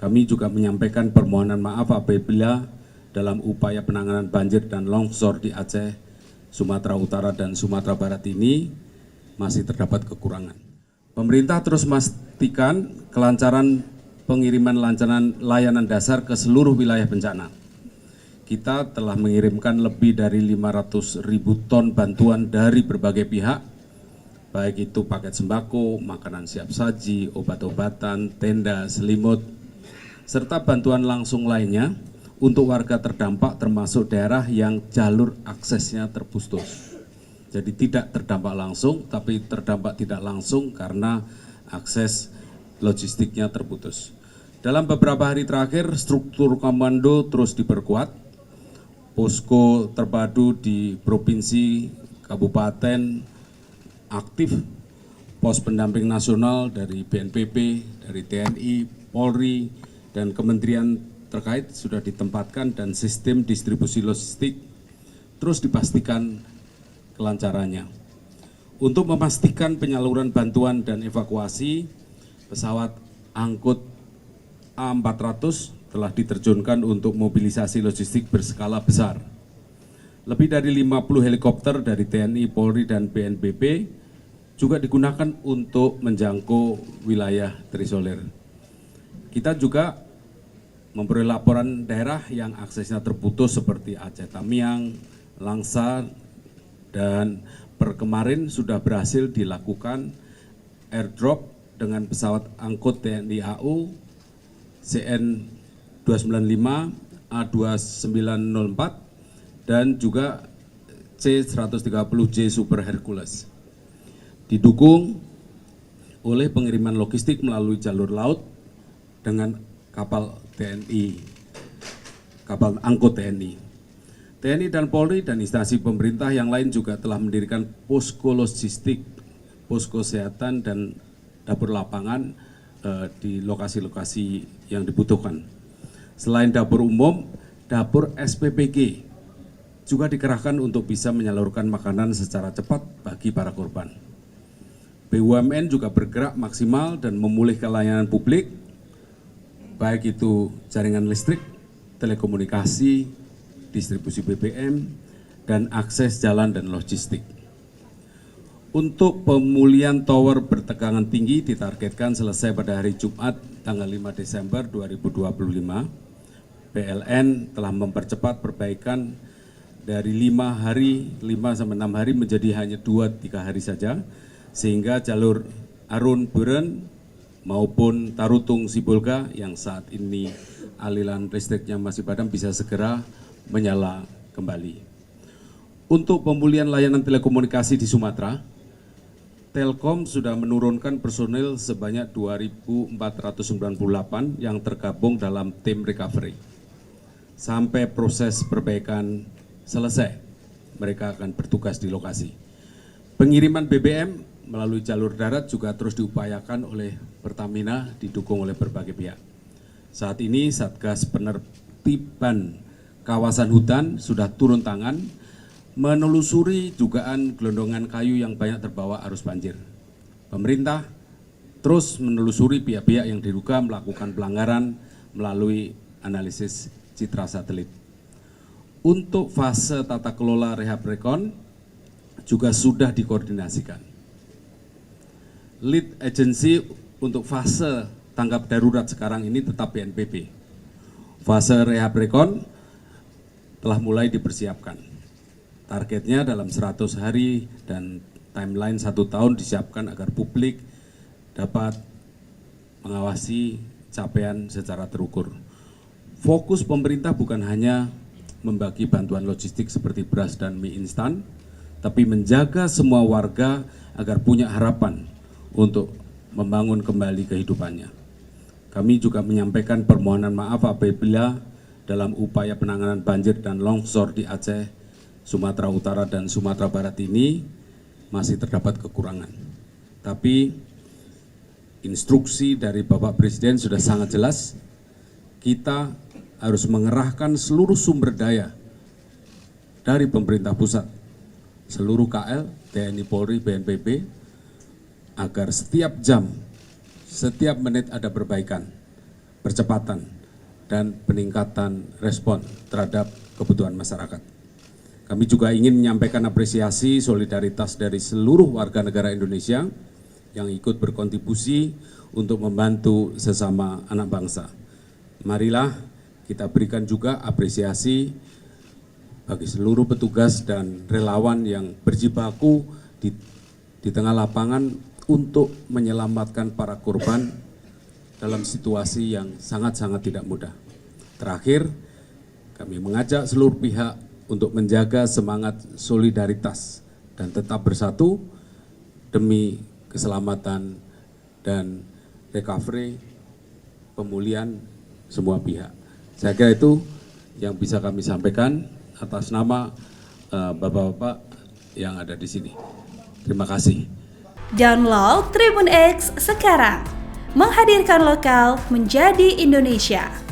Kami juga menyampaikan permohonan maaf apabila dalam upaya penanganan banjir dan longsor di Aceh, Sumatera Utara, dan Sumatera Barat ini masih terdapat kekurangan. Pemerintah terus memastikan kelancaran pengiriman layanan dasar ke seluruh wilayah bencana. Kita telah mengirimkan lebih dari 500.000 ton bantuan dari berbagai pihak, baik itu paket sembako, makanan siap saji, obat-obatan, tenda, selimut, serta bantuan langsung lainnya untuk warga terdampak termasuk daerah yang jalur aksesnya terputus. Jadi tidak terdampak langsung, tapi terdampak tidak langsung karena akses logistiknya terputus. Dalam beberapa hari terakhir, struktur komando terus diperkuat. Posko terpadu di provinsi, kabupaten aktif, pos pendamping nasional dari BNPB, dari TNI, Polri, dan kementerian terkait sudah ditempatkan dan sistem distribusi logistik terus dipastikan kelancarannya. Untuk memastikan penyaluran bantuan dan evakuasi, pesawat angkut A400 telah diterjunkan untuk mobilisasi logistik berskala besar. Lebih dari 50 helikopter dari TNI, Polri, dan BNPB juga digunakan untuk menjangkau wilayah terisolir. Kita juga memperoleh laporan daerah yang aksesnya terputus seperti Aceh Tamiang, Langsa, dan per kemarin sudah berhasil dilakukan airdrop dengan pesawat angkut TNI AU CN 295, A2904, dan juga C130J Super Hercules. Didukung oleh pengiriman logistik melalui jalur laut dengan kapal TNI, kapal angkut TNI. TNI dan Polri dan instansi pemerintah yang lain juga telah mendirikan posko logistik, posko kesehatan, dan dapur lapangan di lokasi-lokasi yang dibutuhkan. Selain dapur umum, dapur SPPG juga dikerahkan untuk bisa menyalurkan makanan secara cepat bagi para korban. BUMN juga bergerak maksimal dan memulihkan layanan publik, baik itu jaringan listrik, telekomunikasi, distribusi BBM, dan akses jalan dan logistik. Untuk pemulihan tower bertegangan tinggi ditargetkan selesai pada hari Jumat tanggal 5 Desember 2025. PLN telah mempercepat perbaikan dari 5 sampai 6 hari menjadi hanya 2-3 hari saja, sehingga jalur Arun Buren maupun Tarutung Sibolga yang saat ini aliran listriknya masih padam bisa segera menyala kembali. Untuk pemulihan layanan telekomunikasi di Sumatera, Telkom sudah menurunkan personil sebanyak 2.498 yang tergabung dalam tim recovery. Sampai proses perbaikan selesai, mereka akan bertugas di lokasi. Pengiriman BBM melalui jalur darat juga terus diupayakan oleh Pertamina, didukung oleh berbagai pihak. Saat ini Satgas Penertiban Kawasan Hutan sudah turun tangan menelusuri dugaan gelondongan kayu yang banyak terbawa arus banjir. Pemerintah terus menelusuri pihak-pihak yang diduga melakukan pelanggaran melalui analisis citra satelit. Untuk fase tata kelola rehab rekon juga sudah dikoordinasikan. Lead agency untuk fase tanggap darurat sekarang ini tetap BNPB. Fase rehab rekon telah mulai dipersiapkan. Targetnya dalam 100 hari dan timeline 1 tahun disiapkan agar publik dapat mengawasi capaian secara terukur. Fokus pemerintah bukan hanya membagi bantuan logistik seperti beras dan mie instan, tapi menjaga semua warga agar punya harapan untuk membangun kembali kehidupannya. Kami juga menyampaikan permohonan maaf apabila dalam upaya penanganan banjir dan longsor di Aceh, Sumatera Utara, dan Sumatera Barat ini masih terdapat kekurangan. Tapi instruksi dari Bapak Presiden sudah sangat jelas, kita harus mengerahkan seluruh sumber daya dari pemerintah pusat, seluruh KL, TNI, Polri, BNPB, agar setiap jam, setiap menit ada perbaikan. percepatan dan peningkatan respon terhadap kebutuhan masyarakat. Kami juga ingin menyampaikan apresiasi solidaritas dari seluruh warga negara Indonesia yang ikut berkontribusi untuk membantu sesama anak bangsa. Marilah kita berikan juga apresiasi bagi seluruh petugas dan relawan yang berjibaku di tengah lapangan untuk menyelamatkan para korban dalam situasi yang sangat-sangat tidak mudah. Terakhir, kami mengajak seluruh pihak untuk menjaga semangat solidaritas dan tetap bersatu demi keselamatan dan recovery pemulihan semua pihak. Saya kira itu yang bisa kami sampaikan atas nama bapak-bapak yang ada di sini. Terima kasih. Download Tribun X sekarang, menghadirkan lokal menjadi Indonesia.